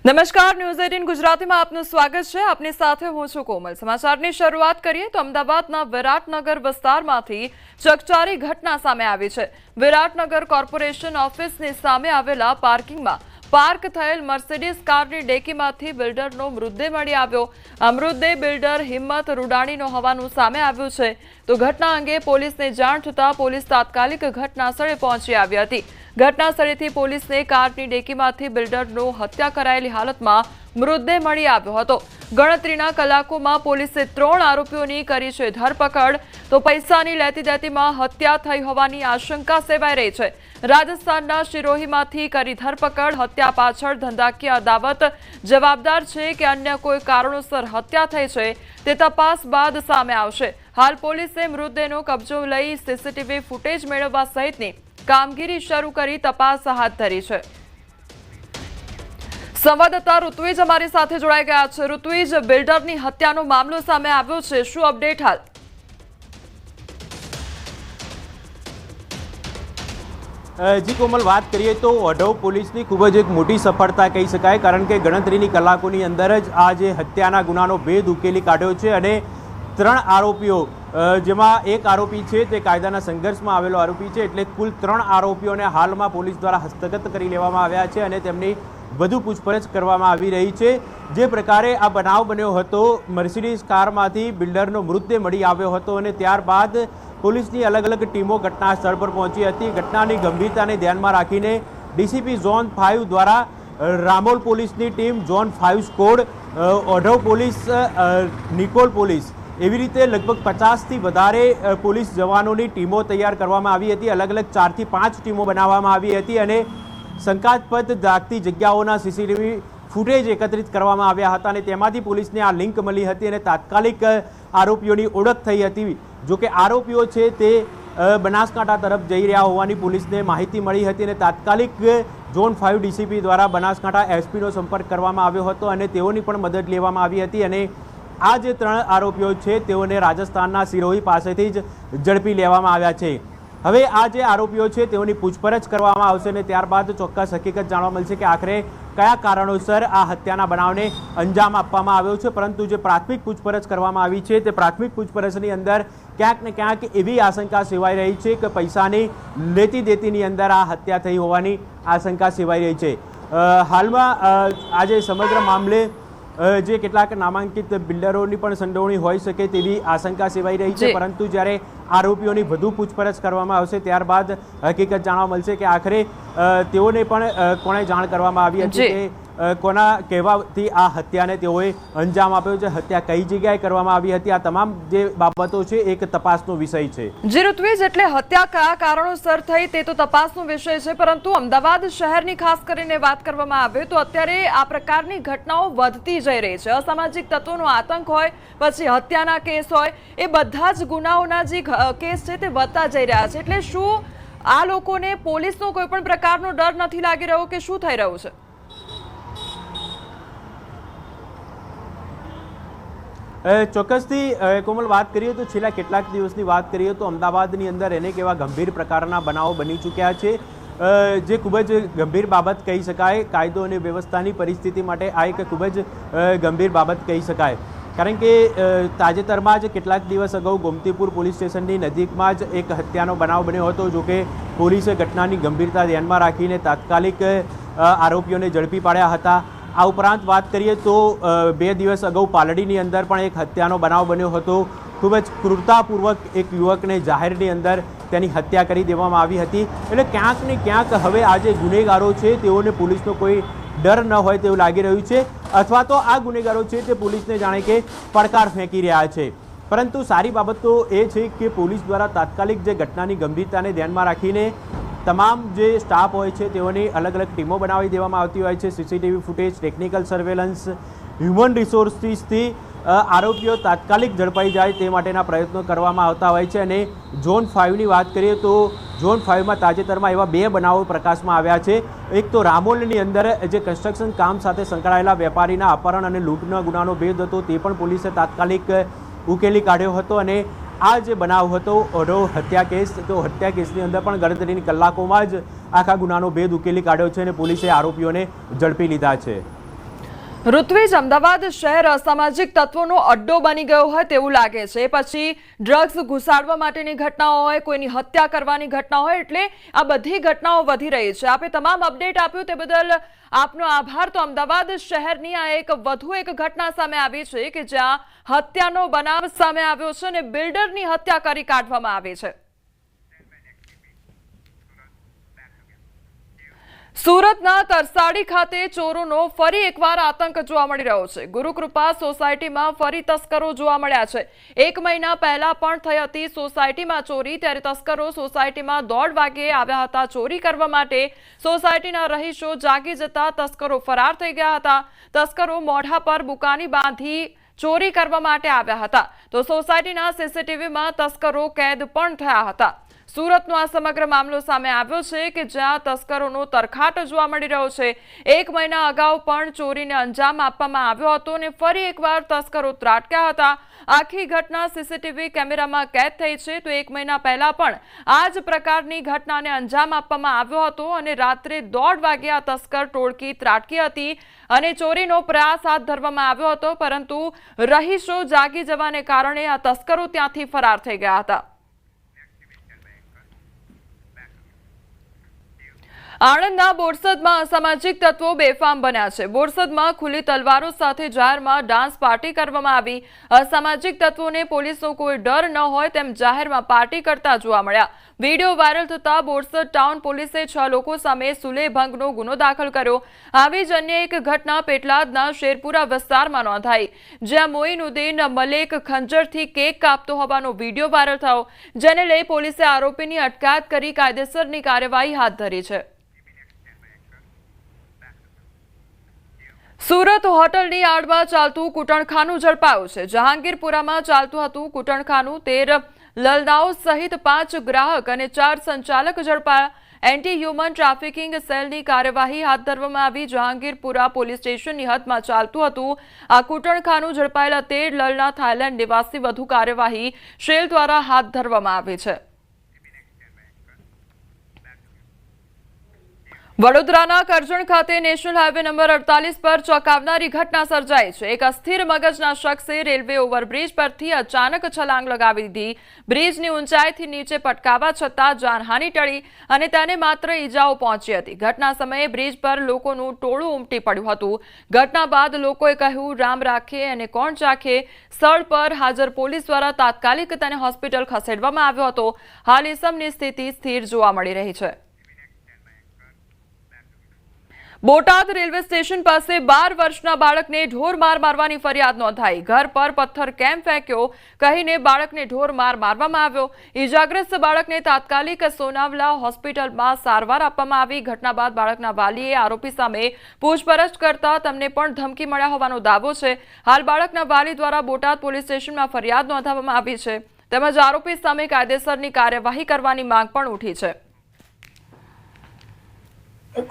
નમસ્કાર, ન્યૂઝ 18 ગુજરાતીમાં આપનું સ્વાગત છે। આપની સાથે હું છું કોમલ। સમાચારની શરૂઆત કરીએ તો અમદાવાદના વિરાટનગર વિસ્તારમાંથી ચકચારી ઘટના સામે આવી છે। વિરાટનગર કોર્પોરેશન ઓફિસની સામે આવેલા પાર્કિંગમાં પાર્ક થયેલ મર્સિડીઝ કારની ડેકીમાંથી બિલ્ડરનો મૃતદેહ મળી આવ્યો। આ મૃતદેહ બિલ્ડર હિંમત રૂડાણીનો હોવાનું સામે આવ્યું છે। તો ઘટના અંગે પોલીસને જાણ થતાં પોલીસ તાત્કાલિક ઘટનાસ્થળે પહોંચી આવી હતી। ઘટનાસ્થળેથી પોલીસને કારની ડેકીમાંથી બિલ્ડરનો હત્યા કરાયેલી હાલતમાં મૃતદેહ મળી આવ્યો હતો। ગણતરીના કલાકોમાં પોલીસે 3 આરોપીઓની કરી છે ધરપકડ। તો પૈસાની લેતી દેતીમાં હત્યા થઈ હોવાની આશંકા સેવાઈ રહી છે। રાજસ્થાનના શિરોહીમાંથી કરી ધરપકડ। હત્યા પાછળ ધંધાકીય અદાવત જવાબદાર છે કે અન્ય કોઈ કારણોસર હત્યા થઈ છે તે તપાસ બાદ સામે આવશે। હાલ પોલીસે મૃતદેહનો કબજો લઈ સીસીટીવી ફૂટેજ મેળવવા સહિતની કામગીરી શરૂ કરી તપાસ હાથ ધરી છે। સંવાદદાતા ઋત્વિજ અમારી સાથે જોડાઈ ગયા છે। ઋત્વિજ, બિલ્ડરની હત્યાનો મામલો સામે આવ્યો છે, શું અપડેટ હાલ? જી કોમલ, વાત કરીએ તો વઢવ પોલીસની ખૂબ જ એક મોટી સફળતા કહી શકાય, કારણ કે ગણતરીની કલાકોની અંદર જ આ જે હત્યાના ગુનાનો ભેદ ઉકેલી કાઢ્યો છે અને 3 આરોપીઓ, જેમાં એક આરોપી છે તે કાયદાના સંઘર્ષમાં આવેલો આરોપી છે, એટલે કુલ 3 આરોપીઓને હાલમાં પોલીસ દ્વારા હસ્તગત કરી લેવામાં આવ્યા છે અને તેમની વધુ પૂછપરછ કરવામાં આવી રહી છે। જે પ્રકારે આ બનાવ બન્યો હતો, મર્સિડીઝ કારમાંથી બિલ્ડરનો મૃતદેહ મળી આવ્યો હતો અને ત્યારબાદ પોલીસની અલગ અલગ ટીમો ઘટના સ્થળ પર પહોંચી હતી। ઘટનાની ગંભીરતાને ધ્યાનમાં રાખીને ડીસીપી ઝોન 5 દ્વારા રામોલ પોલીસની ટીમ, ઝોન 5 સ્કોડ, વઢવ પોલીસ, નિકોલ પોલીસ, એવી રીતે લગભગ 50થી વધારે પોલીસ જવાનોની ટીમો તૈયાર કરવામાં આવી હતી। અલગ અલગ 4 થી 5 ટીમો બનાવવામાં આવી હતી અને શંકાસ્પદ લાગતી જગ્યાઓના સીસીટીવી ફૂટેજ એકત્રિત કરવામાં આવ્યા હતા અને તેમાંથી પોલીસને આ લિંક મળી હતી અને તાત્કાલિક આરોપીઓની ઓળખ થઈ હતી। જોકે આરોપીઓ છે તે બનાસકાંઠા તરફ જઈ રહ્યા હોવાની પોલીસને માહિતી મળી હતી અને તાત્કાલિક ઝોન 5 ડીસીપી દ્વારા બનાસકાંઠા એસપીનો સંપર્ક કરવામાં આવ્યો હતો અને તેઓની પણ મદદ લેવામાં આવી હતી અને આ જે 3 આરોપીઓ છે તેઓને રાજસ્થાનના સિરોહી પાસેથી જ ઝડપી લેવામાં આવ્યા છે। હવે આ જે આરોપીઓ છે તેઓની પૂછપરછ કરવામાં આવશે અને ત્યારબાદ ચોક્કસ હકીકત જાણવા મળશે કે આખરે કયા કારણોસર આ હત્યાના બનાવને અંજામ આપવામાં આવ્યો છે। પરંતુ જે પ્રાથમિક પૂછપરછ કરવામાં આવી છે તે પ્રાથમિક પૂછપરછની અંદર ક્યાંક ને ક્યાંક એવી આશંકા સેવાઈ રહી છે કે પૈસાની લેતી દેતીની અંદર આ હત્યા થઈ હોવાની આશંકા સેવાઈ રહી છે। હાલમાં આજે સમગ્ર મામલે જે કેટલાક નામાંકિત બિલ્ડરોની પણ સંડોવણી હોઈ શકે તેવી આશંકા સેવાઈ રહી છે, પરંતુ જ્યારે આરોપીઓની વધુ પૂછપરછ કરવામાં આવશે ત્યારબાદ હકીકત જાણવા મળશે કે આખરે તેઓને પણ કોણે જાણ કરવામાં આવી હતી કે કોના કહેવાથી આ હત્યાને તેઓએ અંજામ આપ્યો છે, હત્યા કઈ જગ્યાએ કરવામાં આવી હતી, આ તમામ જે બાબતો છે એક તપાસનો વિષય છે। જી ઋત્વિજ, એટલે હત્યા કયા કારણોસર થઈ તે તો તપાસનો વિષય છે, પરંતુ અમદાવાદ શહેરની ખાસ કરીને વાત કરવામાં આવે તો અત્યારે આ પ્રકારની ઘટનાઓ વધતી જઈ રહી છે। અસામાજિક તત્વોનો આતંક હોય, પછી હત્યાના કેસ હોય, એ બધા જ ગુનાઓના જે કેસ છે તે વધતા જઈ રહ્યા છે। એટલે શું આ લોકોને પોલીસનો કોઈ પણ પ્રકારનો ડર નથી લાગી રહ્યો કે શું થઈ રહ્યું છે? ચોક્કસથી કોમલ, વાત કરીએ તો છેલ્લા કેટલાક દિવસની વાત કરીએ તો અમદાવાદની અંદર અનેક એવા ગંભીર પ્રકારના બનાવો બની ચૂક્યા છે, જે ખૂબ જ ગંભીર બાબત કહી શકાય। કાયદો અને વ્યવસ્થાની પરિસ્થિતિ માટે આ એક ખૂબ જ ગંભીર બાબત કહી શકાય, કારણ કે તાજેતરમાં જ કેટલાક દિવસ અગાઉ ગોમતીપુર પોલીસ સ્ટેશનની નજીકમાં જ એક હત્યાનો બનાવ બન્યો હતો। જોકે પોલીસે ઘટનાની ગંભીરતા ધ્યાનમાં રાખીને તાત્કાલિક આરોપીઓને ઝડપી પાડ્યા હતા। આ ઉપરાંત વાત કરીએ તો 2 દિવસ અગાઉ પાલડીની અંદર પણ એક હત્યાનો બનાવ બન્યો હતો। ખૂબ જ ક્રૂરતાપૂર્વક એક યુવકને જાહેરની અંદર તેની હત્યા કરી દેવામાં આવી હતી। એટલે ક્યાંક ને ક્યાંક હવે આ જે ગુનેગારો છે તેઓને પોલીસનો કોઈ ડર ન હોય તેવું લાગી રહ્યું છે, અથવા તો આ ગુનેગારો છે તે પોલીસને જાણે કે પડકાર ફેંકી રહ્યા છે। પરંતુ સારી બાબત તો એ છે કે પોલીસ દ્વારા તાત્કાલિક જે ઘટનાની ગંભીરતાને ધ્યાનમાં રાખીને તમામ જે સ્ટાફ હોય છે તેઓની અલગ અલગ ટીમો બનાવી દેવામાં આવતી હોય છે। CCTV footage, technical surveillance, human રિસોર્સિસથી આરોપીઓ તાત્કાલિક ઝડપાઈ જાય તે માટેના પ્રયત્નો કરવામાં આવતા હોય છે। અને ઝોન 5ની વાત કરીએ તો ઝોન 5માં તાજેતરમાં એવા 2 બનાવો પ્રકાશમાં આવ્યા છે। એક તો રામોલની અંદર જે કન્સ્ટ્રક્શન કામ સાથે સંકળાયેલા વેપારીના અપહરણ અને લૂંટના ગુનાનો ભેદ હતો તે પણ પોલીસે તાત્કાલિક ઉકેલી કાઢ્યો હતો અને આ જે બનાવ હતો વઢવ હત્યા કેસ, તો હત્યા કેસની અંદર પણ ગણતરીની કલાકોમાં જ આખા ગુનાનો ભેદ ઉકેલી કાઢ્યો છે અને પોલીસે આરોપીઓને ઝડપી લીધા છે। ઋત્વિજ, અમદાવાદ શહેર અસામાજિક તત્વોનો અડ્ડો બની ગયો હોય તેવું લાગે છે. પછી ડ્રગ્સ ઘુસાડવા માટેની ઘટનાઓ હોય, કોઈની હત્યા કરવાની ઘટના હોય, એટલે આ બધી ઘટનાઓ વધી રહી છે. આપે તમામ અપડેટ આપ્યું તે બદલ આપનો આભાર. તો અમદાવાદ શહેરની આ એક વધુ એક ઘટના સામે આવી છે કે જ્યાં હત્યાનો બનાવ સામે આવ્યો છે અને બિલ્ડરની હત્યા કરી કાઢવામાં આવી છે. સુરતના તરસાડી ખાતે ચોરોનો ફરી એકવાર આતંક જોવા મળી રહ્યો છે. ગુરુકૃપા સોસાયટીમાં ફરી તસ્કરો જોવા મળ્યા છે. 1 મહિના પહેલા પણ થઈ હતી સોસાયટીમાં ચોરી, ત્યારે તસ્કરો સોસાયટીમાં 1:30 વાગે આવ્યા હતા ચોરી કરવા માટે. સોસાયટીના રહીશો જાગી જતા તસ્કરો ફરાર થઈ ગયા હતા. તસ્કરો મોઢા પર બુકાની બાંધી ચોરી કરવા માટે આવ્યા હતા. તો સોસાયટીના સીસીટીવીમાં તસ્કરો કેદ પણ થયા હતા. સુરતનો આ સમગ્ર મામલો સામે આવ્યો છે કે જ્યાં તસ્કરોનો તરખાટ જોવા મળી રહ્યો છે. 1 મહિના અગાઉ પણ ચોરીને અંજામ આપવામાં આવ્યો હતો અને ફરી એકવાર તસ્કરો ત્રાટક્યા હતા. આખી ઘટના સીસીટીવી કેમેરામાં કેદ થઈ છે. તો 1 મહિના પહેલા પણ આ જ પ્રકારની ઘટનાને અંજામ આપવામાં આવ્યો હતો અને રાત્રે 1:30 વાગે આ તસ્કર ટોળકી ત્રાટકી હતી અને ચોરીનો પ્રયાસ હાથ ધરવામાં આવ્યો હતો, પરંતુ રહીશો જાગી જવાને કારણે આ તસ્કરો ત્યાંથી ફરાર થઈ ગયા હતા. આણંદના બોરસદમાં અસામાજિક તત્વો બેફામ બન્યા છે. બોરસદમાં ખુલ્લી તલવારો સાથે જાહેરમાં ડાન્સ પાર્ટી કરવામાં આવી. અસામાજિક તત્વોને પોલીસનો કોઈ ડર ન હોય તેમ જાહેરમાં પાર્ટી કરતા જોવા મળ્યા. વિડીયો વાયરલ થતા બોરસદ ટાઉન પોલીસે 6 લોકો સામે સુલેભંગનો ગુનો દાખલ કર્યો. આવી જ અન્ય એક ઘટના પેટલાદના શેરપુરા વિસ્તારમાં નોંધાઈ, જ્યાં મોઇનુદ્દીન મલેક ખંજરથી કેક કાપતો હોવાનો વિડીયો વાયરલ થયો, જેને લઈ પોલીસે આરોપીની અટકાયત કરી કાયદેસરની કાર્યવાહી હાથ ધરી છે. સુરત હોટલની આડમાં ચાલતું કૂટણખાનું ઝડપાયું છે. જહાંગીરપુરામાં ચાલતું હતું કૂટણખાનું. 13 લલનાઓ સહિત 5 ગ્રાહક અને 4 સંચાલક ઝડપાયા. એન્ટી હ્યુમન ટ્રાફિકિંગ સેલની કાર્યવાહી હાથ ધરવામાં આવી. જહાંગીરપુરા પોલીસ સ્ટેશનની હદમાં ચાલતું હતું આ કૂટણખાનું. ઝડપાયેલા 13 લલના થાઈલેન્ડ નિવાસી વધુ કાર્યવાહી શેલ દ્વારા હાથ ધરવામાં આવી છે. વડોદરાના કરજણ ખાતે નેશનલ હાઈવે નંબર 48 પર ચોંકાવનારી ઘટના સર્જાઈ છે. એક અસ્થિર મગજના શખ્સે રેલવે ઓવરબ્રિજ પરથી અચાનક છલાંગ લગાવી દીધી. બ્રિજની ઊંચાઈથી નીચે પટકાવા છતાં જાનહાનિ ટળી અને તેને માત્ર ઈજાઓ પહોંચી હતી. ઘટના સમયે બ્રિજ પર લોકોનું ટોળું ઉમટી પડ્યું હતું. ઘટના બાદ લોકોએ કહ્યું, રામ રાખે અને કોણ ચાખે. સ્થળ પર હાજર પોલીસ દ્વારા તાત્કાલિક તેને હોસ્પિટલ ખસેડવામાં આવ્યો હતો. હાલ ઈસમની સ્થિતિ સ્થિર જોવા મળી રહી છે. બોટાદ રેલવે સ્ટેશન પાસે 12 વર્ષના બાળકને ઢોર માર મારવાની ફરિયાદ નોંધાઈ. ઘર પર પથ્થર કેમ ફેંક્યો કહીને બાળકને ઢોર માર મારવામાં આવ્યો. ઈજાગ્રસ્ત બાળકને તાત્કાલિક સોનાવલા હોસ્પિટલમાં સારવાર આપવામાં આવી. ઘટના બાદ બાળકના વાલીએ આરોપી સામે પૂછપરછ કરતા તેમને પણ ધમકી મળ્યા હોવાનો દાવો છે. હાલ બાળકના વાલી દ્વારા બોટાદ પોલીસ સ્ટેશનમાં ફરિયાદ નોંધાવવામાં આવી છે. તેમજ આરોપી સામે કાયદેસરની કાર્યવાહી કરવાની માંગ પણ ઉઠી છે.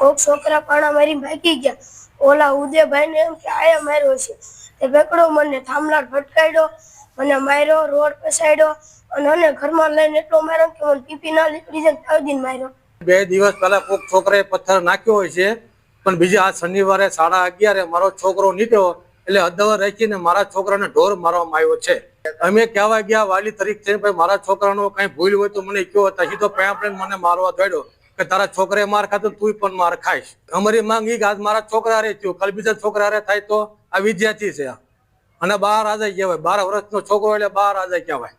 કોક છોકરા પાણા મારી ભાગી ગયા. ઓલા ઉદયભાઈ ને એમ કે આયા માર્યો છે. તે પકડો મને થાંભલા ફટકાડ્યો, મને માર્યો, રોડ પસાડ્યો અને ઘરમાં લઈને એટલો માર્યો કે મને પીપી ના નીકળી જાય તાવજીને માર્યો. 2 દિવસ પહેલા કોક છોકરાએ પથ્થર નાખ્યો હોય છે, પણ બીજા આ શનિવારે 11:30 મારો છોકરો નીકળ્યો એટલે અદવર રાખીને મારા છોકરાને ઢોર મારવામાં આવ્યો છે. અમે કહેવા ગયા વાલી તરીકે છે, ભાઈ મારા છોકરાનો કઈ ભૂલ હોય તો મને કયો. હતા સીધો પેમ્પલેટ મને મારવા દોડ્યો કે તારા છોકરાએ માર ખાતો તું પણ માર ખાઈશ. અમારી માંગ ઈ કે આજ મારા છોકરા રે થયું, કાલ બીજા છોકરા રે થાય તો આ વિદ્યાર્થી છે અને 12 આઝાદ કહેવાય. 12 વર્ષનો છોકરો એટલે 12 આઝાદ કહેવાય.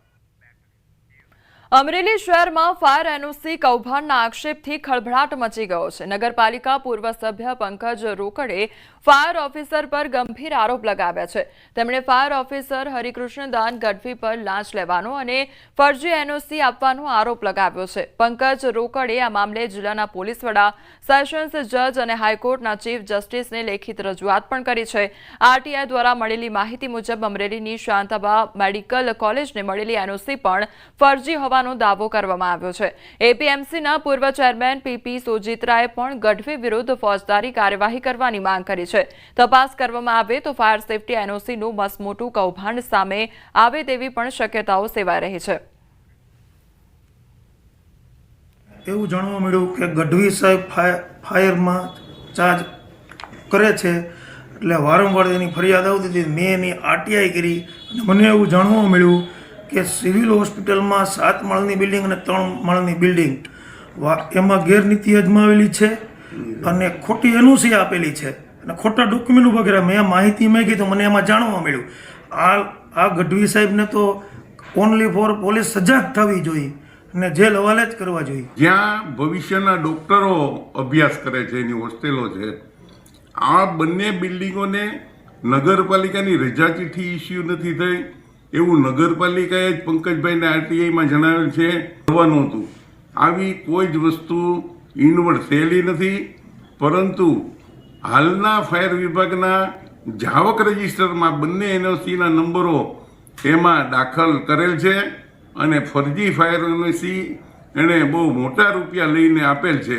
અમરેલી શહેરમાં ફાયર એનઓસી કૌભાંડના આક્ષેપથી ખળભળાટ મચી ગયો છે. નગરપાલિકા પૂર્વ સભ્ય પંકજ રોકડે ફાયર ઓફિસર પર ગંભીર આરોપ લગાવ્યા છે. તેમણે ફાયર ઓફિસર હરિકૃષ્ણદાન ગઢવી પર લાંચ લેવાનો અને ફરજી એનઓસી આપવાનો આરોપ લગાવ્યો છે. પંકજ રોકડે આ મામલે જિલ્લાના પોલીસ વડા, સેશન્સ જજ અને હાઈકોર્ટના ચીફ જસ્ટિસને લેખિત રજૂઆત પણ કરી છે. આરટીઆઈ દ્વારા મળેલી માહિતી મુજબ અમરેલીની શાંતાબા મેડિકલ કોલેજને મળેલી એનઓસી પણ ફરજી હોવાનું દાવો કરવામાં આવ્યો છે. એપીએમસીના પૂર્વ ચેરમેન પીપી સોજિત્રાએ પણ ગઢવી વિરુદ્ધ ફોજદારી કાર્યવાહી કરવાની માંગ કરી છે. તપાસ કરવામાં આવે તો ફાયર સેફટી એનઓસીનું મસમોટું કૌભાંડ સામે આવે તેવી પણ શક્યતાઓ સેવાઈ રહી છે. એવું જાણવા મળ્યું કે ગઢવી સાહેબ ફાયરમાં ચાર્જ કરે છે, એટલે વારંવાર એની ફરિયાદ આવતી હતી. મેં એની આરટીઆઈ કરી અને મને એવું જાણવા મળ્યું કે સિવિલ હોસ્પિટલમાં 7 માળની બિલ્ડિંગ અને 3 માળની બિલ્ડિંગ એમાં ગેરનીતિ અજમાવેલી છે અને ખોટી એનઓસી આપેલી છે અને ખોટા ડોક્યુમેન્ટ વગેરે. મેં માહિતી માંગી તો મને એમાં જાણવા મળ્યું. આ ગઢવી સાહેબને તો ઓનલી ફોર પોલીસ સજાગ થવી જોઈએ અને જેલ હવાલે જ કરવા જોઈએ. જ્યાં ભવિષ્યના ડોક્ટરો અભ્યાસ કરે છે, એની હોસ્ટેલો છે. આ બંને બિલ્ડિંગોને નગરપાલિકાની રજા ચિઠ્ઠી ઇસ્યુ નથી થઈ એવું નગરપાલિકાએ જ પંકજભાઈને આરટીઆઈમાં જણાવેલ છે. થવાનું હતું. આવી કોઈ જ વસ્તુ ઇનવર્ડ થયેલી નથી, પરંતુ હાલના ફાયર વિભાગના જાવક રજિસ્ટરમાં બંને એનઓસીના નંબરો એમાં દાખલ કરેલ છે અને ફરજી ફાયર એનઓસી એણે બહુ મોટા રૂપિયા લઈને આપેલ છે.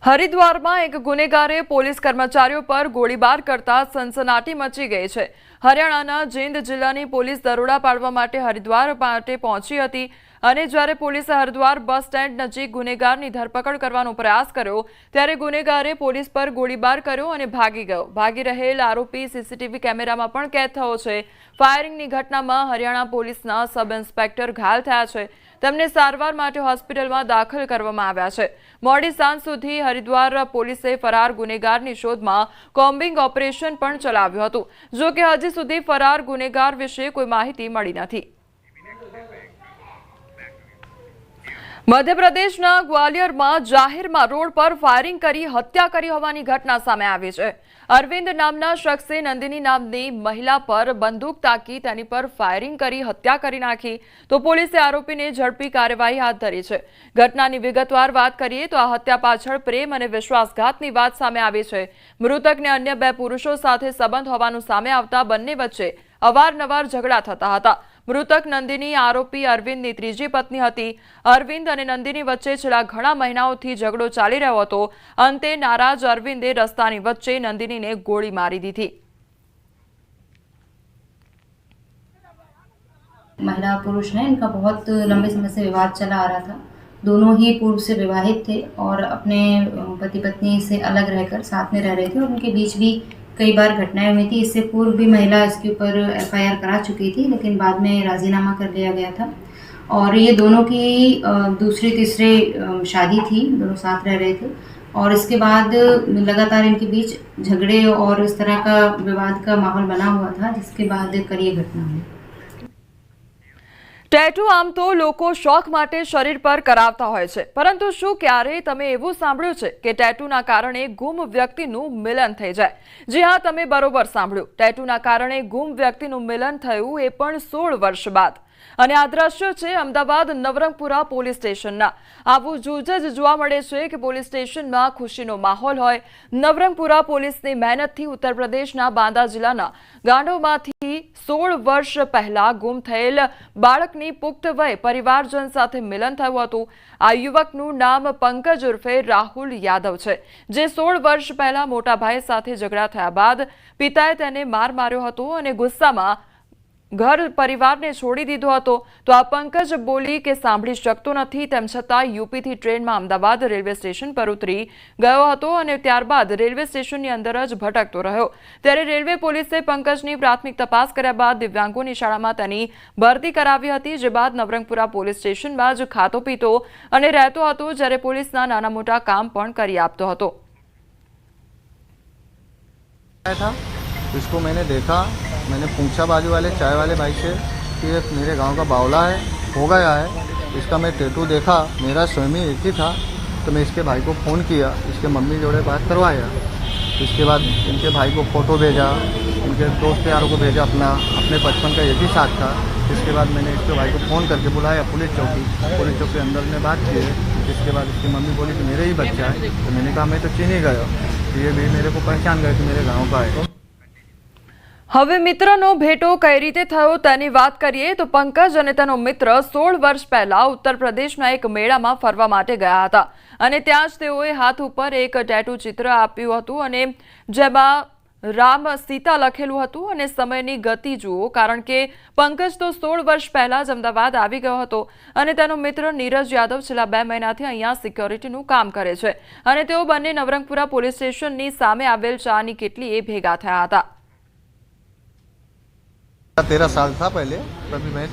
હરિદ્વારમાં એક ગુનેગારે પોલીસ કર્મચારીઓ પર ગોળીબાર કરતા સનસનાટી મચી ગઈ છે. હરિયાણાના જીંદ જિલ્લાની પોલીસ દરોડા પાડવા માટે હરિદ્વાર માટે પહોંચી હતી અને જ્યારે પોલીસે હરિદ્વાર બસ સ્ટેન્ડ નજીક ગુનેગારની ધરપકડ કરવાનો પ્રયાસ કર્યો ત્યારે ગુનેગારે પોલીસ પર ગોળીબાર કર્યો અને ભાગી ગયો. ભાગી રહેલ આરોપી સીસીટીવી કેમેરામાં પણ કેદ થયો છે. ફાયરિંગની ઘટનામાં હરિયાણા પોલીસના સબ ઇન્સ્પેક્ટર ઘાયલ થયા છે. તેમને સારવાર માટે હોસ્પિટલમાં દાખલ કરવામાં આવ્યા છે. મોડી સાંજ સુધી હરિદ્વાર પોલીસે ફરાર ગુનેગારની શોધમાં કોમ્બિંગ ઓપરેશન પણ ચલાવ્યું હતું. જો કે હજી સુધી ફરાર ગુનેગાર વિશે કોઈ માહિતી મળી નથી. મધ્યપ્રદેશના ગ્વાલિયરમાં જાહેરમાં રોડ પર ફાયરિંગ કરી હત્યા કરી હોવાની ઘટના સામે આવી છે. અરવિંદ નામના શખ્સે નંદિની નામની મહિલા પર બંદૂક તાકી તેની પર ફાયરિંગ કરી હત્યા કરી નાખી તો પોલીસે આરોપીને ઝડપી કાર્યવાહી હાથ ધરી છે. ઘટનાની વિગતવાર વાત કરીએ તો આ હત્યા પાછળ પ્રેમ અને વિશ્વાસઘાતની વાત સામે આવી છે. મૃતકને અન્ય 2 પુરુષો સાથે સંબંધ હોવાનું સામે આવતા બંને વચ્ચે અવારનવાર ઝઘડા થતા હતા. મૃતક નંદિની આરોપી અરવિંદની ત્રીજી પત્ની હતી. અરવિંદ અને નંદિની વચ્ચે છેલ્લા ઘણા મહિનાઓથી ઝઘડો ચાલી રહ્યો હતો. અંતે નારાજ અરવિંદે રસ્તાની વચ્ચે નંદિનીને ગોળી મારી દીધી. महिला पुरुष है, इनका बहुत लंबे समय से विवाद चला आ रहा था. दोनों ही पूर्व से विवाहित थे और अपने पति पत्नी से अलग रहकर साथ में रह रहे थे और उनके बीच भी कई बार घटनाएं हुई थी. इससे पूर्व भी महिला इसके ऊपर एफआईआर करा चुकी थी, लेकिन बाद में राजीनामा कर लिया गया था. और ये दोनों की दूसरी तीसरे शादी थी, दोनों साथ रह रहे थे और इसके बाद लगातार इनके बीच झगड़े और इस तरह का विवाद का माहौल बना हुआ था, जिसके बाद कल ये घटना हुई. ટેટુ આમ તો લોકો શોખ માટે શરીર પર કરાવતા હોય છે, પરંતુ શું ક્યારેય તમે એવું સાંભળ્યું છે કે ટેટુના કારણે ગુમ વ્યક્તિનું મિલન થઈ જાય? જી હા, તમે બરોબર સાંભળ્યું. ટેટુના કારણે ગુમ વ્યક્તિનું મિલન થયું, એ પણ 16 વર્ષ બાદ. અને આ દ્રશ્યો છે અમદાવાદ નવરંગપુરા પોલીસ સ્ટેશનના. આવું જૂજ જોવા મળે છે કે પોલીસ સ્ટેશનમાં ખુશીનો માહોલ હોય. નવરંગપુરા પોલીસની મહેનતથી ઉત્તર પ્રદેશના બાંદા જિલ્લાના ગાંડોમાંથી 16 વર્ષ પહેલા ગુમ થયેલ બાળકની પુખ્ત વય પરિવારજન સાથે મિલન થયું હતું. આ યુવકનું નામ પંકજ ઉર્ફે રાહુલ યાદવ છે, જે 16 વર્ષ પહેલા મોટા ભાઈ સાથે ઝઘડા થયા બાદ પિતાએ તેને માર માર્યો હતો અને ગુસ્સામાં ઘર પરિવારને છોડી દીધો હતો. તો આ પંકજ બોલી કે સાંભળી શકતો નથી, તેમ છતાં યુપીથી ટ્રેનમાં અમદાવાદ રેલવે સ્ટેશન પર ઉતરી ગયો હતો અને ત્યારબાદ રેલવે સ્ટેશનની અંદર જ ભટકતો રહ્યો. ત્યારે રેલવે પોલીસે પંકજની પ્રાથમિક તપાસ કર્યા બાદ દિવ્યાંગોની શાળામાં તેની ભરતી કરાવી હતી. જે બાદ નવરંગપુરા પોલીસ સ્ટેશનમાં જ ખાતો પીતો અને રહેતો હતો, જ્યારે પોલીસના નાના મોટા કામ પણ કરી આપતો હતો. इसको मैंने देखा, मैंने पूछा बाजू वाले चाय वाले भाई से कि ये मेरे गांव का बावला है, हो गया है. इसका मैं टैटू देखा, मेरा स्वयं एक ही था, तो मैं इसके भाई को फ़ोन किया, इसके मम्मी जोड़े बात करवाया. इसके बाद इनके भाई को फ़ोटो भेजा, उनके दोस्त यारों को भेजा, अपने बचपन का एक ही साथ था. इसके बाद मैंने इसके भाई को फ़ोन करके बुलाया पुलिस चौकी अंदर में बात की. इसके बाद इसकी मम्मी बोली कि मेरे ही बच्चा है. तो मैंने कहा मैं तो चीन ही गया, ये भी मेरे को पहचान गए कि मेरे गाँव का है. હવે મિત્રનો ભેટો કઈ રીતે થયો તેની વાત કરીએ તો પંકજ અને તેનો મિત્ર 16 વર્ષ પહેલા ઉત્તર પ્રદેશના એક મેળામાં ફરવા માટે ગયા હતા અને ત્યાં જ તેઓએ હાથ ઉપર એક ટેટુ ચિત્ર આપ્યું હતું અને જેમાં રામ સીતા લખેલું હતું અને સમયની ગતિ જુઓ, કારણ કે પંકજ તો 16 વર્ષ પહેલા જ અમદાવાદ આવી ગયો હતો અને તેનો મિત્ર નીરજ યાદવ છેલ્લા 2 મહિનાથી અહીંયા સિક્યોરિટીનું કામ કરે છે અને તેઓ બંને નવરંગપુરા પોલીસ સ્ટેશનની સામે આવેલ ચાની કેટલીએ ભેગા થયા હતા। 13 साल था पहले, तभी मैं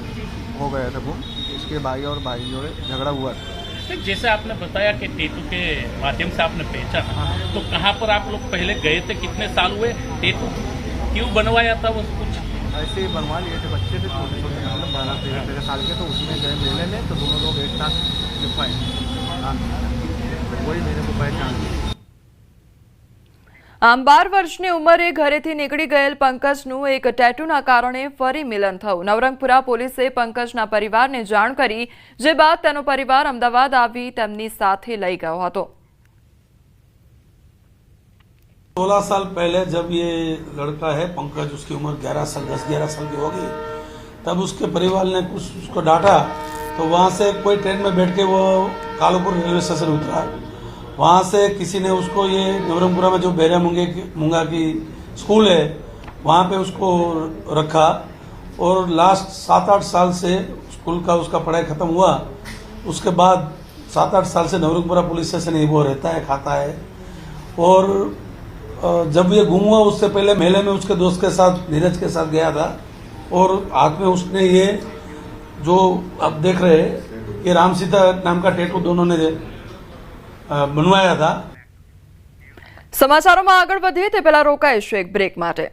हो गया था गुम। इसके भाई और भाई जोड़े झगड़ा हुआ था। जैसे आपने बताया कि टेटू के माध्यम से आपने पहचाना, तो कहाँ पर आप लोग पहले गए थे, कितने साल हुए, टेटू क्यों बनवाया था, वो कुछ ऐसे ही बनवा लिए थे, बच्चे थे छोटे छोटे, मतलब 12-13 साल के, तो उसमें गए मेले में, तो दोनों लोग एक साथ लिखवाए, वही मेरे को पहचान ली। આમ 12 વર્ષની ઉંમરે ઘરેથી નીકળી ગયેલ પંકજનું એક ટેટુના કારણે ફરી મિલન થયું। નવરંગપુરા પોલીસે પંકજના પરિવારને જાણ કરી, જે બાદ તેનો પરિવાર અમદાવાદ આવી તેમની સાથે લઈ ગયો હતો। 16 साल पहले जब ये लड़का है पंकज, उसकी उम्र 10-11 साल की होगी, तब उसके परिवार ने कुछ उसको डांटा, तो वहाँ से कोई ट्रेन में बैठ के वो कालूपुर रेलवे स्टेशन उतरा। वहाँ से किसी ने उसको ये नवरंगपुरा में जो बैरिया मूंगा की स्कूल है वहाँ पे उसको रखा और लास्ट 7-8 साल से स्कूल का उसका पढ़ाई ख़त्म हुआ। उसके बाद 7-8 साल से नवरंगपुरा पुलिस स्टेशन ही वो रहता है, खाता है। और जब ये गुम हुआ उससे पहले मेले में उसके दोस्त के साथ, नीरज के साथ गया था और हाथ में उसने ये जो आप देख रहे हैं ये राम सीता नाम का टेटू दोनों ने बनवाया था। સમાચારોમાં આગળ વધીએ તે પહેલા રોકાઈશું એક બ્રેક માટે।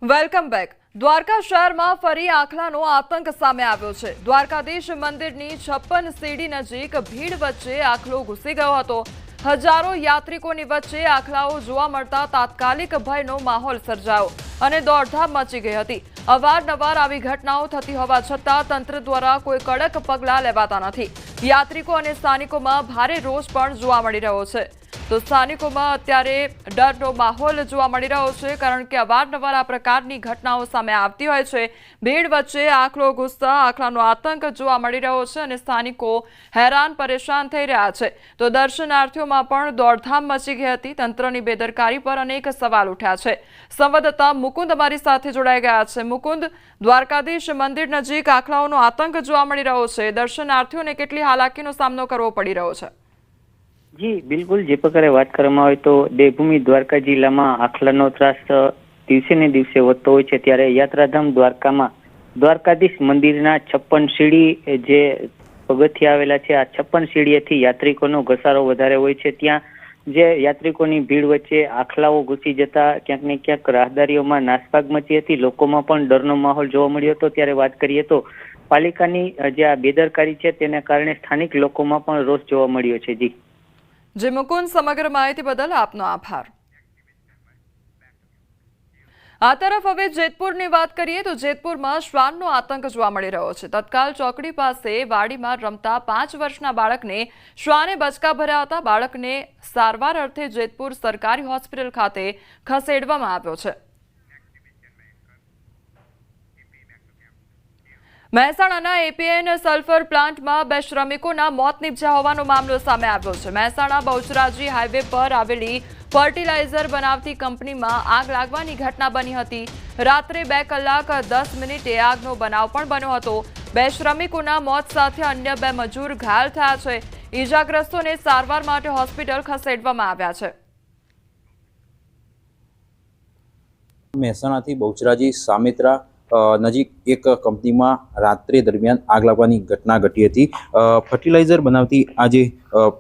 Welcome back. દ્વારકા શહેરમાં ફરી આખલાનો આતંક સામે આવ્યો છે। દ્વારકાધીશ મંદિરની 56 સીડી નજીક ભીડ વચ્ચે આખલો ઘૂસી ગયો હતો। હજારો યાત્રિકોની વચ્ચે આખલાઓ જોવા મળતા તાત્કાલિક ભયનો માહોલ સર્જાયો અને દોડધામ મચી ગઈ હતી। અવારનવાર આવી ઘટનાઓ થતી હોવા છતાં તંત્ર દ્વારા કોઈ કડક પગલાં લેવાતા નથી। યાત્રિકો અને સ્થાનિકોમાં ભારે રોષ પણ જોવા મળી રહ્યો છે। તો સ્થાનિકોમાં અત્યારે ડરનો માહોલ જોવા મળી રહ્યો છે, કારણ કે અવારનવાર આ પ્રકારની ઘટનાઓ સામે આવતી હોય છે। ભીડ વચ્ચે આખલો ઘૂસતા આખલાનો આતંક જોવા મળી રહ્યો છે અને સ્થાનિકો હેરાન પરેશાન થઈ રહ્યા છે। તો દર્શનાર્થીઓમાં પણ દોડધામ મચી ગઈ હતી। તંત્રની બેદરકારી પર અનેક સવાલ ઉઠ્યા છે। સંવાદદાતા મુકુંદ અમારી સાથે જોડાઈ ગયા છે। મુકુંદ, દ્વારકાધીશ મંદિર નજીક આખલાઓનો આતંક જોવા મળી રહ્યો છે, દર્શનાર્થીઓને કેટલી હાલાકીનો સામનો કરવો પડી રહ્યો છે? જી બિલકુલ, જે પ્રકારે વાત કરવામાં આવે તો દેવભૂમિ દ્વારકા જિલ્લામાં આખલાનો ત્રાસ દિવસે ને દિવસે વધતો હોય છે। ત્યારે યાત્રાધામ દ્વારકામાં દ્વારકાધીશ મંદિરના 56 સીડી જે પગથિયા આવેલા છે, આ 56 સીડીએથી યાત્રિકોનો ઘસારો વધારે હોય છે। ત્યાં જે યાત્રિકોની ભીડ વચ્ચે આખલાઓ ઘૂસી જતા ક્યાંક ને ક્યાંક રાહદારીઓમાં નાસભાગ મચી હતી, લોકોમાં પણ ડરનો માહોલ જોવા મળ્યો હતો। ત્યારે વાત કરીએ તો પાલિકાની જે આ બેદરકારી છે તેને કારણે સ્થાનિક લોકોમાં પણ રોષ જોવા મળ્યો છે। જી જે મુકુંદ, સમગ્ર માહિતી બદલ આપનો આભાર। આ તરફ હવે જેતપુરની વાત કરીએ તો જેતપુરમાં શ્વાનનો આતંક જોવા મળી રહ્યો છે। તત્કાલ ચોકડી પાસે વાડીમાં રમતા 5 વર્ષના બાળકને શ્વાને બચકા ભર્યા હતા। બાળકને સારવાર અર્થે જેતપુર સરકારી હોસ્પિટલ ખાતે ખસેડવામાં આવ્યો છે। મહેસાણાના એપીએન સલ્ફર પ્લાન્ટમાં 2 શ્રમિકોના મોત નીપજ્યા હોવાનો મામલો સામે આવ્યો છે। મહેસાણા બહુચરાજી હાઈવે પર આવેલી ફર્ટિલાઇઝર બનાવતી કંપનીમાં આગ લાગવાની ઘટના બની હતી। રાત્રે 2 કલાક 10 મિનિટે આગનો બનાવ પણ બન્યો હતો। 2 શ્રમિકોના મોત સાથે અન્ય 2 મજૂર ઘાયલ થયા છે। ઈજાગ્રસ્તોને સારવાર માટે હોસ્પિટલ ખસેડવામાં આવ્યા છે। મહેસાણાથી બહુચરાજી સામેત્રા નજીક એક કંપનીમાં રાત્રે દરમિયાન આગ લાગવાની ઘટના ઘટી હતી। ફર્ટિલાઇઝર બનાવતી આ જે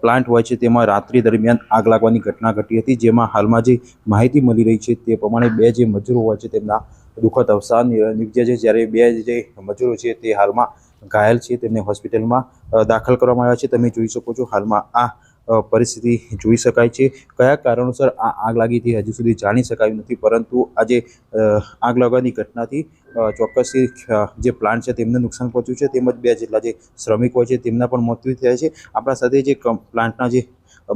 પ્લાન્ટ હોય છે તેમાં રાત્રિ દરમિયાન આગ લાગવાની ઘટના ઘટી હતી, જેમાં હાલમાં જે માહિતી મળી રહી છે તે પ્રમાણે 2 જે મજૂરો હોય છે તેમના દુઃખદ અવસાન નીપજ્યા છે, જ્યારે 2 જે મજૂરો છે તે હાલમાં ઘાયલ છે, તેમને હોસ્પિટલમાં દાખલ કરવામાં આવ્યા છે। તમે જોઈ શકો છો હાલમાં આ પરિસ્થિતિ જોઈ શકાય છે। કયા કારણોસર આ આગ લાગી હતી હજુ સુધી જાણી શકાયું નથી, પરંતુ આજે આગ લાગવાની ઘટનાથી ચોક્કસથી જે પ્લાન્ટ છે તેમને નુકસાન પહોંચ્યું છે, તેમજ 2 જેટલા જે શ્રમિક હોય છે તેમના પણ મૃત્યુ થયા છે। આપણા સાથે જે પ્લાન્ટના જે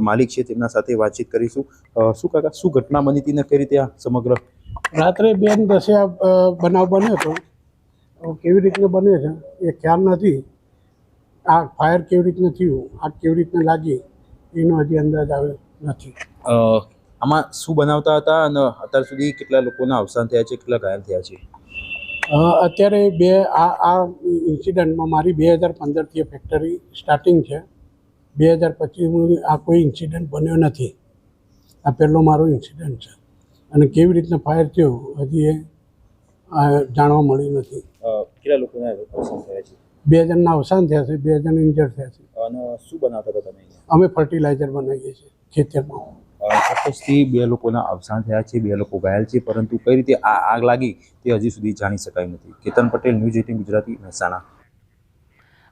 માલિક છે તેમના સાથે વાતચીત કરીશું। શું કાકા, શું ઘટના બની હતી ને કઈ રીતે આ સમગ્ર રાત્રે 2:10 બનાવ બન્યો હતો. કેવી રીતે બને છે એ ખ્યાલ નથી. આ ફાયર કેવી રીતના થયું, આગ કેવી રીતના લાગી એનો હજી અંદાજ આવ્યો નથી. આમાં શું બનાવતા હતા અને અત્યાર સુધી કેટલા લોકોના અવસાન થયા છે, કેટલા ઘાયલ થયા છે? અત્યારે આ ઇન્સિડન્ટમાં મારી 2015થી ફેક્ટરી સ્ટાર્ટિંગ છે. 2025 આ કોઈ ઇન્સિડન્ટ બન્યો નથી. આ પહેલો મારો ઇન્સિડન્ટ છે અને કેવી રીતના ફાયર થયો હજી એ જાણવા મળ્યું નથી. કેટલા લોકોના અવસાન થયા છે? 2 જણના અવસાન થયા છે, 2 જણ ઇન્જર્ડ થયા છે. અને શું બનાવતા હતા તમે? અમે ફર્ટિલાઇઝર બનાવીએ છીએ ખેતરમાં. ચોક્કસથી 2 લોકોના અવસાન થયા છે, 2 લોકો ઘાયલ છે, પરંતુ કઈ રીતે આ આગ લાગી તે હજી સુધી જાણી શકાયું નથી. કેતન પટેલ, ન્યૂઝ 18 ગુજરાતી, મહેસાણા.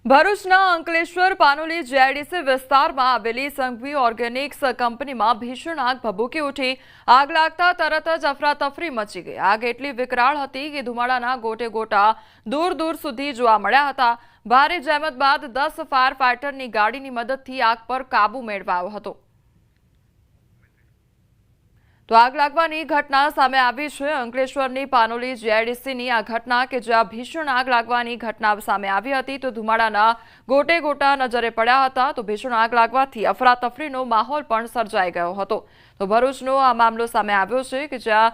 ભરૂચના અંકલેશ્વર પાનોલી જીઆઈડીસી વિસ્તારમાં આવેલી સંઘવી ઓર્ગેનિક્સ કંપનીમાં ભીષણ આગ ભભૂકી ઉઠી. આગ લાગતા તરત જ અફરાતફરી મચી ગઈ. આગ એટલી વિકરાળ હતી કે ધુમાડાના ગોટે ગોટા દૂર દૂર સુધી જોવા મળ્યા હતા. ભારે જહેમત બાદ 10 ફાયર ફાઇટરની ગાડીની મદદથી આગ પર કાબુ મેળવાયો હતો. તો આગ લાગવાની ઘટના સામે આવી છે. અંકલેશ્વરની પાનોલી જીઆઈડીસીની આ ઘટના કે જ્યાં ભીષણ આગ લાગવાની ઘટના સામે આવી હતી. તો ધુમાડાના ગોટે ગોટા નજરે પડ્યા હતા. તો ભીષણ આગ લાગવાથી અફરાતફરીનો માહોલ પણ સર્જાઈ ગયો હતો. તો ભરૂચનો આ મામલો સામે આવ્યો છે કે જ્યાં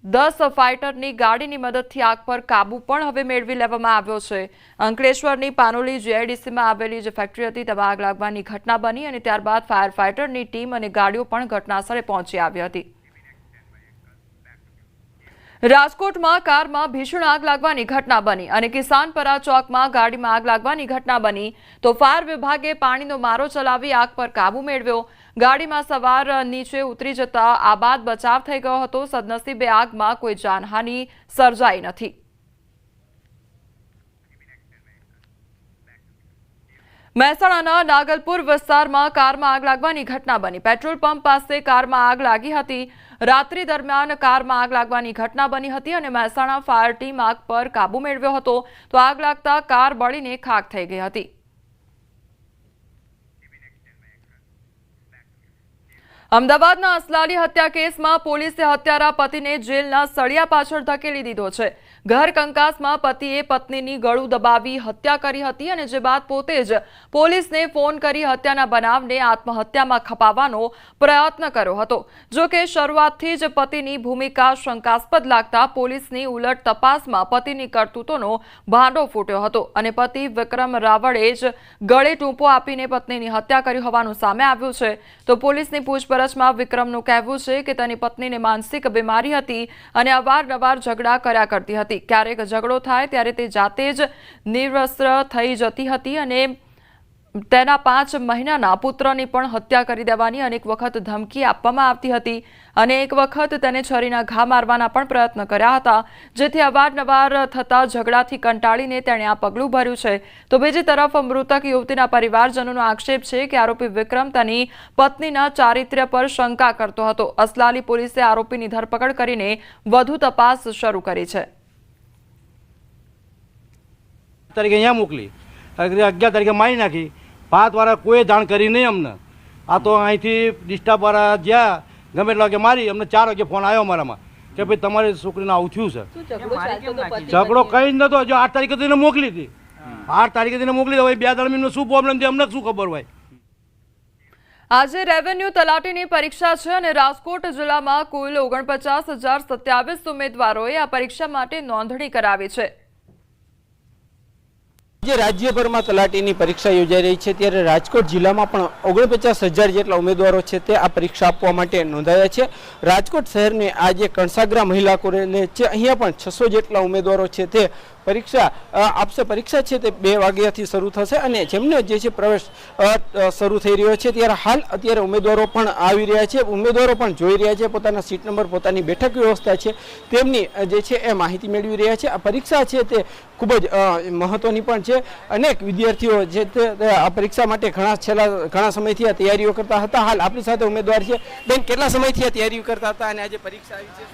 10 ફાઇટરની ગાડીની મદદથી આગ પર કાબુ પણ હવે મેળવી લેવામાં આવ્યો છે. અંકલેશ્વરની પાનોલી જીઆઈડીસીમાં આવેલી જે ફેક્ટરી હતી તેમાં આગ લાગવાની ઘટના બની અને ત્યારબાદ ફાયર ફાઇટરની ટીમ અને ગાડીઓ પણ ઘટનાસ્થળે પહોંચી આવી હતી. રાજકોટમાં કારમાં ભીષણ આગ લાગવાની ઘટના બની અને કિસાનપરા ચોકમાં ગાડીમાં આગ લાગવાની ઘટના બની. તો ફાયર વિભાગે પાણીનો મારો ચલાવી આગ પર કાબુ મેળવ્યો. ગાડીમાં સવાર નીચે ઉતરી જતા આબાદ બચાવ થઈ ગયો હતો. સદનસીબે આગમાં કોઈ જાનહાનિ સર્જાઈ નથી. મહેસાણાના નાગલપુર વિસ્તારમાં કારમાં આગ લાગવાની ઘટના બની. પેટ્રોલ પંપ પાસે કારમાં આગ લાગી હતી. રાત્રિ દરમિયાન કારમાં આગ લાગવાની ઘટના બની હતી અને મહેસાણા ફાયર ટીમ આગ પર કાબુ મેળવ્યો હતો. તો આગ લાગતા કાર બળીને ખાખ થઈ ગઈ હતી. અમદાવાદના અસલાલી હત્યા કેસમાં પોલીસે હત્યારા પતિને જેલના સળિયા પાછળ ધકેલી દીધો છે. ઘર કંકાસમાં પતિએ પત્નીની ગળું દબાવી હત્યા કરી હતી અને જે બાદ પોતે જ પોલીસને ફોન કરી હત્યાના બનાવને આત્મહત્યામાં ખપાવવાનો પ્રયત્ન કર્યો હતો. જો કે શરૂઆતથી જ પતિની ભૂમિકા શંકાસ્પદ લાગતા પોલીસની ઉલટ તપાસમાં પતિની કરતૂતોનો ભાંડો ફૂટ્યો હતો અને પતિ વિક્રમ રાવળે જ ગળે ટૂંપો આપીને પત્નીની હત્યા કરી હોવાનું સામે આવ્યું છે. તો પોલીસની પૂછપરછમાં વિક્રમનું કહેવું છે કે તેની પત્નીને માનસિક બીમારી હતી અને અવારનવાર ઝઘડા કર્યા કરતી હતી. ક્યારેક ઝઘડો થાય ત્યારે તે જાતે જ નિર્વસ્ત્ર થઈ જતી હતી અને તેના 5 મહિનાના પુત્રની પણ હત્યા કરી દેવાની અનેક વખત ધમકી આપવામાં આવતી હતી અને એક વખત તેને છરીના ઘા મારવાના પણ પ્રયત્ન કર્યા હતા. જેથી અવારનવાર થતા ઝઘડાથી કંટાળીને તેણે આ પગલું ભર્યું છે. તો બીજી તરફ મૃતક યુવતીના પરિવારજનોનો આક્ષેપ છે કે આરોપી વિક્રમ તેની પત્નીના ચારિત્ર્ય પર શંકા કરતો હતો. અસલાલી પોલીસે આરોપીની ધરપકડ કરીને વધુ તપાસ શરૂ કરી છે. તારીખે અહીંયા મોકલી, 11 તારીખે મારી નાખી. 5 વાળા કોઈ જાણ કરી નહીં અમને. આ તો અહીંથી ડિસ્ટર્બ વાળા જ્યાં ગમે એટલા વાગે મારી, અમને 4 વાગે ફોન આવ્યો અમારામાં કે ભાઈ તમારી છોકરીને આવું થયું છે. ઝઘડો કઈ જ નતો. જો 8 તારીખે તેને મોકલી હતી, 8 તારીખે તેને મોકલી હોય. 2 દરમિયાન શું પ્રોબ્લેમ છે અમને શું ખબર હોય. આજે રેવન્યુ તલાટીની પરીક્ષા છે અને રાજકોટ જિલ્લામાં કુલ 49,027 ઉમેદવારોએ આ પરીક્ષા માટે નોંધણી કરાવી છે. જે રાજ્યભરમાં તલાટીની પરીક્ષા યોજાઈ રહી છે ત્યારે રાજકોટ જિલ્લામાં પણ 49,000 જેટલા ઉમેદવારો છે તે આ પરીક્ષા આપવા માટે નોંધાયા છે. રાજકોટ શહેરની આ જે કણસાગરા મહિલા કોલેજ છે અહીંયા પણ 600 જેટલા ઉમેદવારો છે તે પરીક્ષા આપશે. પરીક્ષા છે તે 2 વાગ્યાથી શરૂ થશે અને જેમને જે છે પ્રવેશ શરૂ થઈ રહ્યો છે ત્યારે હાલ અત્યારે ઉમેદવારો પણ આવી રહ્યા છે. ઉમેદવારો પણ જોઈ રહ્યા છે પોતાના સીટ નંબર, પોતાની બેઠક વ્યવસ્થા છે તેમની જે છે એ માહિતી મેળવી રહ્યા છે. આ પરીક્ષા છે તે ખૂબ જ મહત્વની પણ છે. અનેક વિદ્યાર્થીઓ જે આ પરીક્ષા માટે ઘણા સમયથી આ તૈયારીઓ કરતા હતા. હાલ આપણી સાથે ઉમેદવાર છે. બેન, કેટલા સમયથી આ તૈયારીઓ કરતા હતા અને આજે પરીક્ષા આવી છે?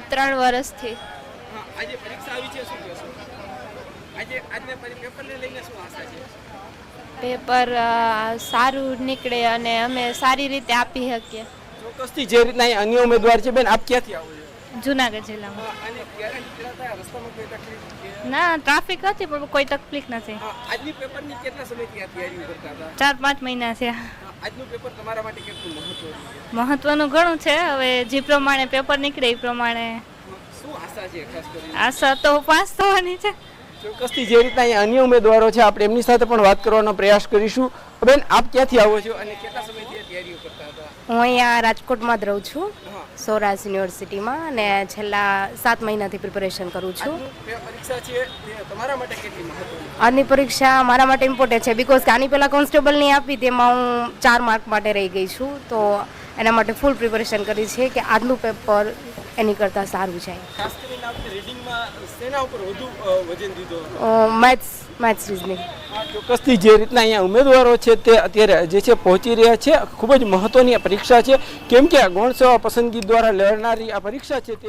3 વર્ષથી. આજે પરીક્ષા આવી છે, શું કહેશો? આજના પેપરને લઈને શું આશા છે? પેપર સારું નીકળે અને અમે સારી રીતે આપી શકીએ. ચોક્કસથી જે રીતના અન્ય ઉમેદવાર છે. બેન, આપ ક્યાંથી આવો છો? જુનાગઢ જિલ્લામાં. અને ક્યારે નીકળ્યા હતા? રસ્તામાં કોઈ તકલીફ? ના, ટ્રાફિક હતી પણ કોઈ તકલીફ નથી. આજની પેપરની કેટલા સમયથી આ તૈયારીઓ કરતા હતા? 4-5 મહિના છે. આજનું પેપર તમારા માટે કેટલું મહત્વનું? મહત્વનું ઘણું છે. હવે જે પ્રમાણે પેપર નીકળે એ પ્રમાણે શું આશા છે ખાસ કરીને? આશા તો પાસ થવાની છે. ચોક્કસથી જે રીતના અહીંયા અન્ય ઉમેદવારો છે આપણે એમની સાથે પણ વાત કરવાનો પ્રયાસ કરીશું. બેન, આપ ક્યાંથી આવો છો અને કેટલા સમયથી આ તૈયારીઓ કરતા હતા? હું અહીંયા રાજકોટમાં જ રહું છું, સૌરાષ્ટ્ર યુનિવર્સિટીમાં, અને છેલ્લા 7 મહિનાથી પ્રિપેરેશન કરું છું. પરીક્ષા છે તે તમારા માટે કેટલી મહત્વની? આજની પરીક્ષા મારા માટે ઇમ્પોર્ટન્ટ છે, બિકોઝ આની પહેલાં કોન્સ્ટેબલની આપી તેમાં હું 4 માર્ક માટે રહી ગઈ છું, તો એના માટે ફૂલ પ્રિપેરેશન કરી છે કે આજનું પેપર એની કરતાં સારું છે. ખાસ કરીને આપણે રીડિંગમાં શેના ઉપર વધુ વજન દીધો? Maths reasoning. ચોક્કસથી જે રીતના અહીંયા ઉમેદવારો છે તે અત્યારે જે છે પહોંચી રહ્યા છે. ખૂબ જ મહત્વની આ પરીક્ષા છે, કેમ કે ગૌણ સેવા પસંદગી દ્વારા લેનારી આ પરીક્ષા છે તે